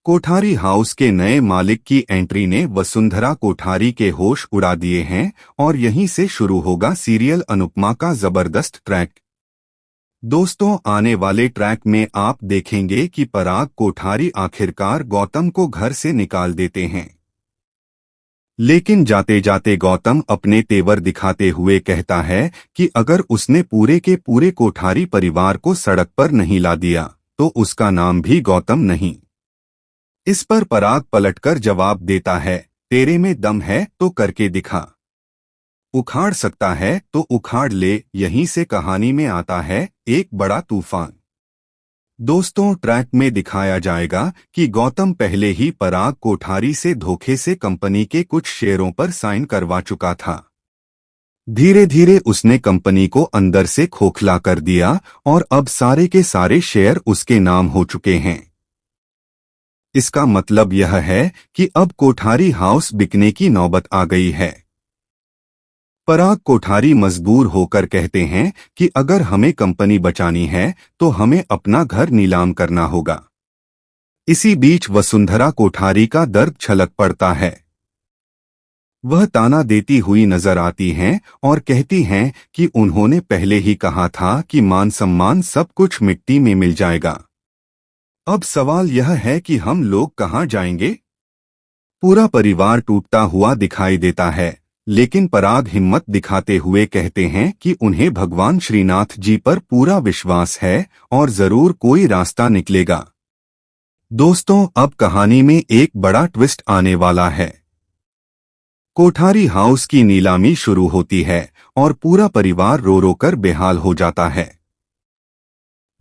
Kothari house के नए मालिक की एंट्री ने वसुंधरा कोठारी के होश उड़ा दिए हैं और यहीं से शुरू होगा सीरियल अनुपमा का जबरदस्त ट्रैक। दोस्तों, आने वाले ट्रैक में आप देखेंगे कि पराग कोठारी आखिरकार गौतम को घर से निकाल देते हैं। लेकिन जाते जाते गौतम अपने तेवर दिखाते हुए कहता है कि अगर उसने पूरे के पूरे कोठारी परिवार को सड़क पर नहीं ला दिया तो उसका नाम भी गौतम नहीं। इस पर पराग पलटकर जवाब देता है, तेरे में दम है तो करके दिखा। उखाड़ सकता है तो उखाड़ ले। यहीं से कहानी में आता है एक बड़ा तूफान। दोस्तों, ट्रैक में दिखाया जाएगा कि गौतम पहले ही पराग कोठारी से धोखे से कंपनी के कुछ शेयरों पर साइन करवा चुका था। धीरे धीरे उसने कंपनी को अंदर से खोखला कर दिया और अब सारे के सारे शेयर उसके नाम हो चुके हैं। इसका मतलब यह है कि अब कोठारी हाउस बिकने की नौबत आ गई है। पराग कोठारी मजबूर होकर कहते हैं कि अगर हमें कंपनी बचानी है तो हमें अपना घर नीलाम करना होगा। इसी बीच वसुंधरा कोठारी का दर्द छलक पड़ता है। वह ताना देती हुई नजर आती हैं और कहती हैं कि उन्होंने पहले ही कहा था कि मान सम्मान सब कुछ मिट्टी में मिल जाएगा। अब सवाल यह है कि हम लोग कहाँ जाएंगे। पूरा परिवार टूटता हुआ दिखाई देता है, लेकिन पराग हिम्मत दिखाते हुए कहते हैं कि उन्हें भगवान श्रीनाथ जी पर पूरा विश्वास है और जरूर कोई रास्ता निकलेगा। दोस्तों, अब कहानी में एक बड़ा ट्विस्ट आने वाला है। कोठारी हाउस की नीलामी शुरू होती है और पूरा परिवार रो रो कर बेहाल हो जाता है।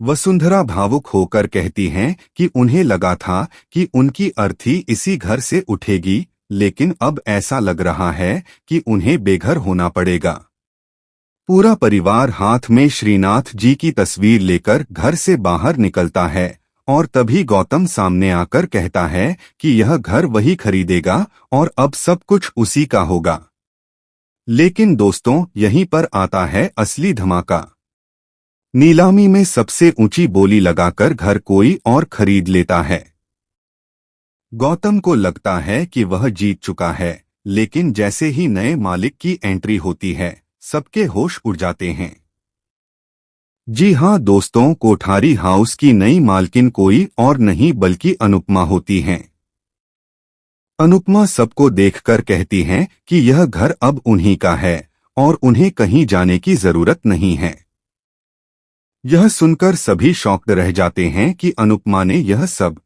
वसुंधरा भावुक होकर कहती हैं कि उन्हें लगा था कि उनकी अर्थी इसी घर से उठेगी, लेकिन अब ऐसा लग रहा है कि उन्हें बेघर होना पड़ेगा। पूरा परिवार हाथ में श्रीनाथ जी की तस्वीर लेकर घर से बाहर निकलता है और तभी गौतम सामने आकर कहता है कि यह घर वही खरीदेगा और अब सब कुछ उसी का होगा। लेकिन दोस्तों, यहीं पर आता है असली धमाका। नीलामी में सबसे ऊंची बोली लगाकर घर कोई और खरीद लेता है। गौतम को लगता है कि वह जीत चुका है, लेकिन जैसे ही नए मालिक की एंट्री होती है सबके होश उड़ जाते हैं। जी हां दोस्तों, कोठारी हाउस की नई मालकिन कोई और नहीं बल्कि अनुपमा होती हैं। अनुपमा सबको देखकर कहती हैं कि यह घर अब उन्हीं का है और उन्हें कहीं जाने की जरूरत नहीं है। यह सुनकर सभी शॉक्ड रह जाते हैं कि अनुपमा ने यह सब